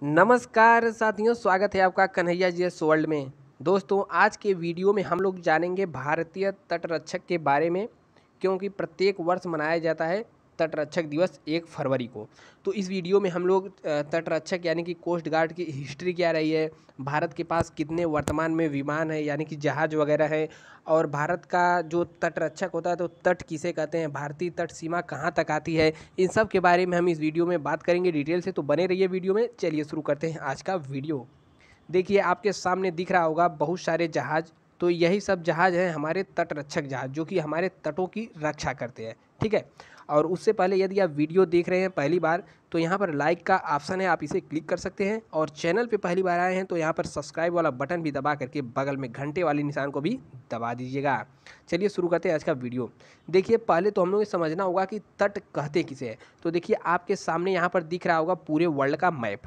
नमस्कार साथियों, स्वागत है आपका कन्हैया जीएस वर्ल्ड में। दोस्तों, आज के वीडियो में हम लोग जानेंगे भारतीय तटरक्षक के बारे में, क्योंकि प्रत्येक वर्ष मनाया जाता है तटरक्षक दिवस 1 फरवरी को। तो इस वीडियो में हम लोग तटरक्षक यानी कि कोस्ट गार्ड की हिस्ट्री क्या रही है, भारत के पास कितने वर्तमान में विमान है यानी कि जहाज वगैरह है, और भारत का जो तटरक्षक होता है तो तट किसे कहते हैं, भारतीय तट सीमा कहाँ तक आती है, इन सब के बारे में हम इस वीडियो में बात करेंगे डिटेल से। तो बने रहिए वीडियो में। चलिए शुरू करते हैं आज का वीडियो। देखिए, आपके सामने दिख रहा होगा बहुत सारे जहाज। तो यही सब जहाज हैं हमारे तटरक्षक जहाज, जो कि हमारे तटों की रक्षा करते हैं। ठीक है। और उससे पहले यदि आप वीडियो देख रहे हैं पहली बार, तो यहाँ पर लाइक का ऑप्शन है, आप इसे क्लिक कर सकते हैं। और चैनल पे पहली बार आए हैं तो यहाँ पर सब्सक्राइब वाला बटन भी दबा करके बगल में घंटे वाले निशान को भी दबा दीजिएगा। चलिए शुरू करते हैं आज का वीडियो। देखिए, पहले तो हम लोग समझना होगा कि तट कहते किसे हैं। तो देखिए, आपके सामने यहाँ पर दिख रहा होगा पूरे वर्ल्ड का मैप।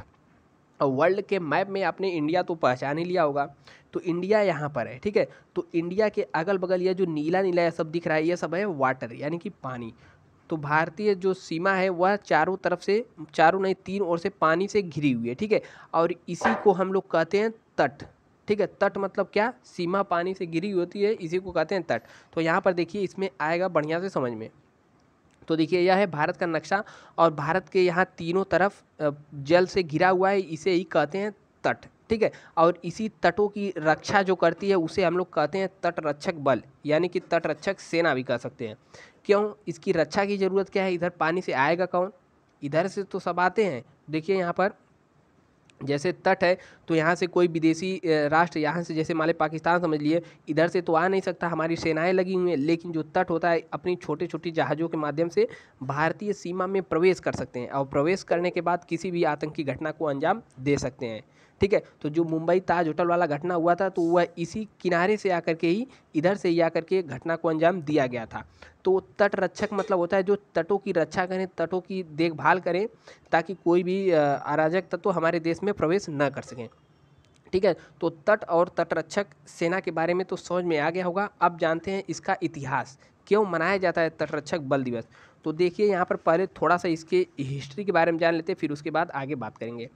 और वर्ल्ड के मैप में आपने इंडिया तो पहचान ही लिया होगा। तो इंडिया यहाँ पर है, ठीक है। तो इंडिया के अगल बगल ये जो नीला नीला ये सब दिख रहा है, ये सब है वाटर यानी कि पानी। तो भारतीय जो सीमा है वह चारों तरफ से, चारों नहीं तीन ओर से पानी से घिरी हुई है, ठीक है। और इसी को हम लोग कहते हैं तट। ठीक है, तट मतलब क्या, सीमा पानी से घिरी होती है, इसी को कहते हैं तट। तो यहाँ पर देखिए, इसमें आएगा बढ़िया से समझ में। तो देखिए, यह है भारत का नक्शा। और भारत के यहाँ तीनों तरफ जल से घिरा हुआ है, इसे ही कहते हैं तट। ठीक है। और इसी तटों की रक्षा जो करती है उसे हम लोग कहते हैं तटरक्षक बल, यानी कि तटरक्षक सेना भी कह सकते हैं। क्यों, इसकी रक्षा की ज़रूरत क्या है, इधर पानी से आएगा कौन, इधर से तो सब आते हैं। देखिए यहाँ पर जैसे तट है, तो यहाँ से कोई विदेशी राष्ट्र, यहाँ से जैसे मान लीजिए पाकिस्तान समझ लिए, इधर से तो आ नहीं सकता, हमारी सेनाएं लगी हुई हैं। लेकिन जो तट होता है, अपनी छोटे छोटी जहाज़ों के माध्यम से भारतीय सीमा में प्रवेश कर सकते हैं, और प्रवेश करने के बाद किसी भी आतंकी घटना को अंजाम दे सकते हैं। ठीक है। तो जो मुंबई ताज होटल वाला घटना हुआ था, तो वह इसी किनारे से आकर के ही, इधर से ही आकर के घटना को अंजाम दिया गया था। तो तट रक्षक मतलब होता है जो तटों की रक्षा करें, तटों की देखभाल करें, ताकि कोई भी अराजक तत्व हमारे देश में प्रवेश न कर सकें। ठीक है। तो तट और तटरक्षक सेना के बारे में तो समझ में आ गया होगा। अब जानते हैं इसका इतिहास, क्यों मनाया जाता है तटरक्षक बल दिवस। तो देखिए, यहाँ पर पहले थोड़ा सा इसके हिस्ट्री के बारे में जान लेते हैं, फिर उसके बाद आगे बात करेंगे।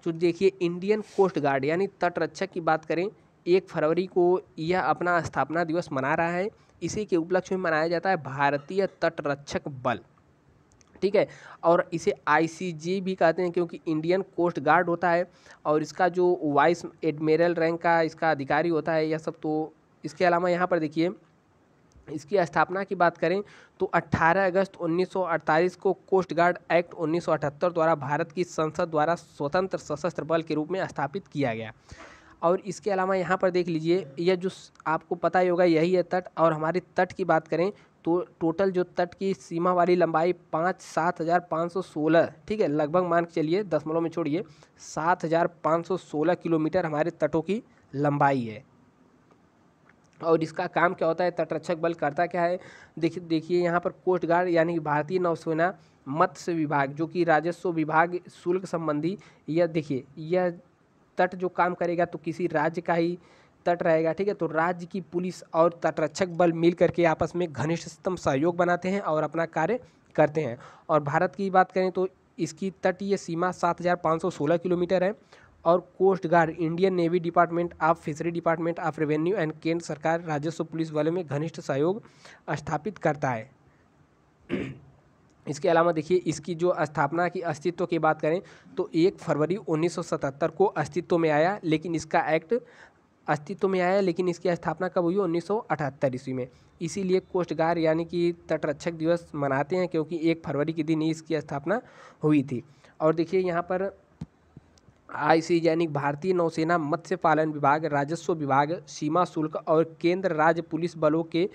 तो देखिए, इंडियन कोस्ट गार्ड यानी तटरक्षक की बात करें, 1 फरवरी को यह अपना स्थापना दिवस मना रहा है। इसी के उपलक्ष्य में मनाया जाता है भारतीय तटरक्षक बल। ठीक है। और इसे आईसीजी भी कहते हैं, क्योंकि इंडियन कोस्ट गार्ड होता है, और इसका जो वाइस एडमिरल रैंक का इसका अधिकारी होता है, यह सब। तो इसके अलावा यहाँ पर देखिए, इसकी स्थापना की बात करें तो 18 अगस्त 1948 को कोस्ट गार्ड एक्ट 1978 द्वारा भारत की संसद द्वारा स्वतंत्र सशस्त्र बल के रूप में स्थापित किया गया। और इसके अलावा यहाँ पर देख लीजिए, यह जो आपको पता ही होगा, यही है तट। और हमारे तट की बात करें तो टोटल जो तट की सीमा वाली लंबाई 5,7,516, ठीक है, लगभग मान के चलिए, दशमलव में छोड़िए, 7,516 किलोमीटर हमारे तटों की लंबाई है। और इसका काम क्या होता है, तटरक्षक बल करता क्या है, देखिए देखिए यहाँ पर कोस्ट गार्ड यानी कि भारतीय नौसेना मत्स्य विभाग, जो कि राजस्व विभाग शुल्क संबंधी, यह देखिए, यह तट जो काम करेगा तो किसी राज्य का ही तट रहेगा। ठीक है। तो राज्य की पुलिस और तटरक्षक बल मिल करके आपस में घनिष्ठतम सहयोग बनाते हैं और अपना कार्य करते हैं। और भारत की बात करें तो इसकी तटीय सीमा 7,516 किलोमीटर है। और coast guard Indian navy, department of fishery, department of revenue and केंद्र सरकार राजस्व पुलिस वाले में घनिष्ठ सहयोग स्थापित करता है। इसके अलावा देखिए, इसकी जो स्थापना की अस्तित्व की बात करें तो 1 फरवरी 1977 को अस्तित्व में आया, लेकिन इसका एक्ट अस्तित्व में आया, लेकिन इसकी स्थापना कब हुई, 1978 ईस्वी में। इसीलिए कोस्ट गार्ड यानी कि तटरक्षक दिवस मनाते हैं, क्योंकि 1 फरवरी के दिन ही इसकी स्थापना हुई थी। और देखिए यहाँ पर आईसी यानी भारतीय नौसेना मत्स्य पालन विभाग, राजस्व विभाग, सीमा शुल्क और केंद्र राज्य पुलिस बलों के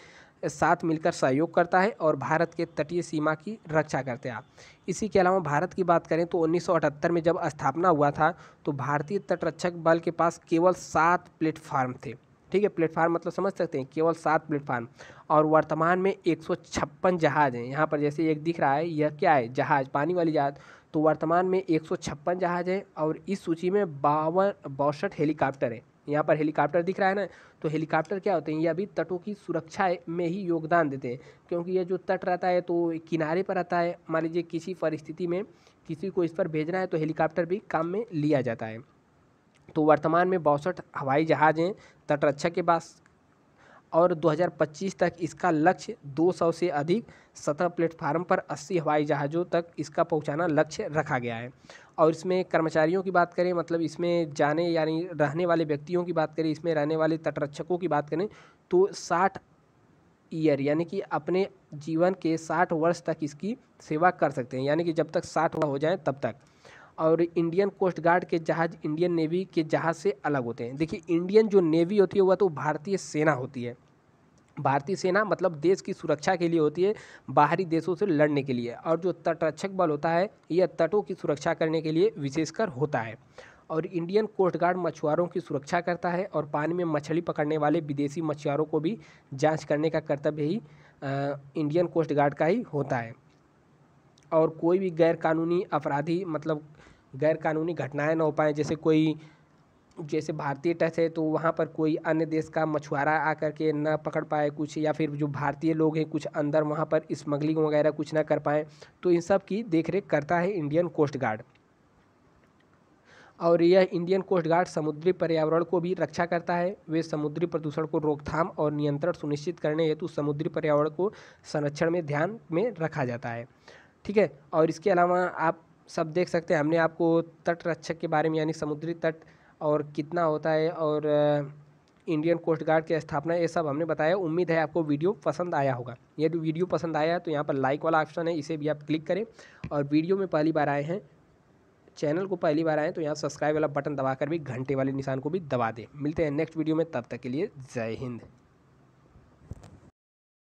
साथ मिलकर सहयोग करता है और भारत के तटीय सीमा की रक्षा करते हैं। इसी के अलावा भारत की बात करें तो 1978 में जब स्थापना हुआ था, तो भारतीय तटरक्षक बल के पास केवल 7 प्लेटफार्म थे। ठीक है, प्लेटफार्म मतलब समझ सकते हैं, केवल 7 प्लेटफार्म। और वर्तमान में 156 जहाज हैं। यहाँ पर जैसे एक दिख रहा है, यह क्या है, जहाज, पानी वाली जहाज। तो वर्तमान में 156 जहाज हैं, और इस सूची में 62 हेलीकॉप्टर है। यहाँ पर हेलीकॉप्टर दिख रहा है ना, तो हेलीकॉप्टर क्या होते हैं, ये अभी तटों की सुरक्षा में ही योगदान देते हैं। क्योंकि ये जो तट रहता है तो किनारे पर रहता है, मान लीजिए किसी परिस्थिति में किसी को इस पर भेजना है तो हेलीकॉप्टर भी काम में लिया जाता है। तो वर्तमान में 62 हवाई जहाज़ हैं तटरक्षक के पास और 2025 तक इसका लक्ष्य 200 से अधिक सतह प्लेटफार्म पर 80 हवाई जहाज़ों तक इसका पहुंचाना लक्ष्य रखा गया है। और इसमें कर्मचारियों की बात करें, मतलब इसमें जाने यानी रहने वाले व्यक्तियों की बात करें, इसमें रहने वाले तटरक्षकों की बात करें तो 60 ईयर यानी कि अपने जीवन के 60 वर्ष तक इसकी सेवा कर सकते हैं, यानी कि जब तक 60 हो जाए तब तक। और इंडियन कोस्ट गार्ड के जहाज़ इंडियन नेवी के जहाज़ से अलग होते हैं। देखिए, इंडियन जो नेवी होती है वह तो भारतीय सेना होती है। भारतीय सेना मतलब देश की सुरक्षा के लिए होती है, बाहरी देशों से लड़ने के लिए। और जो तटरक्षक बल होता है यह तटों की सुरक्षा करने के लिए विशेषकर होता है। और इंडियन कोस्ट गार्ड मछुआरों की सुरक्षा करता है और पानी में मछली पकड़ने वाले विदेशी मछुआरों को भी जांच करने का कर्तव्य ही इंडियन कोस्ट गार्ड का ही होता है। और कोई भी गैर कानूनी अपराधी, मतलब गैर कानूनी घटनाएं न हो पाएँ, जैसे भारतीय तट है तो वहाँ पर कोई अन्य देश का मछुआरा आकर के न पकड़ पाए कुछ, या फिर जो भारतीय लोग हैं कुछ अंदर वहाँ पर स्मगलिंग वगैरह कुछ ना कर पाएँ, तो इन सब की देखरेख करता है इंडियन कोस्ट गार्ड। और यह इंडियन कोस्ट गार्ड समुद्री पर्यावरण को भी रक्षा करता है। वे समुद्री प्रदूषण को रोकथाम और नियंत्रण सुनिश्चित करने हेतु समुद्री पर्यावरण को संरक्षण में ध्यान में रखा जाता है। ठीक है। और इसके अलावा आप सब देख सकते हैं, हमने आपको तट रक्षक के बारे में यानी समुद्री तट और कितना होता है और इंडियन कोस्ट गार्ड की स्थापना, ये सब हमने बताया। उम्मीद है आपको वीडियो पसंद आया होगा। यदि वीडियो पसंद आया तो यहाँ पर लाइक वाला ऑप्शन है, इसे भी आप क्लिक करें। और वीडियो में पहली बार आए हैं, चैनल को पहली बार आए तो यहाँ सब्सक्राइब वाला बटन दबाकर भी घंटे वाले निशान को भी दबा दें। मिलते हैं नेक्स्ट वीडियो में, तब तक के लिए जय हिंद।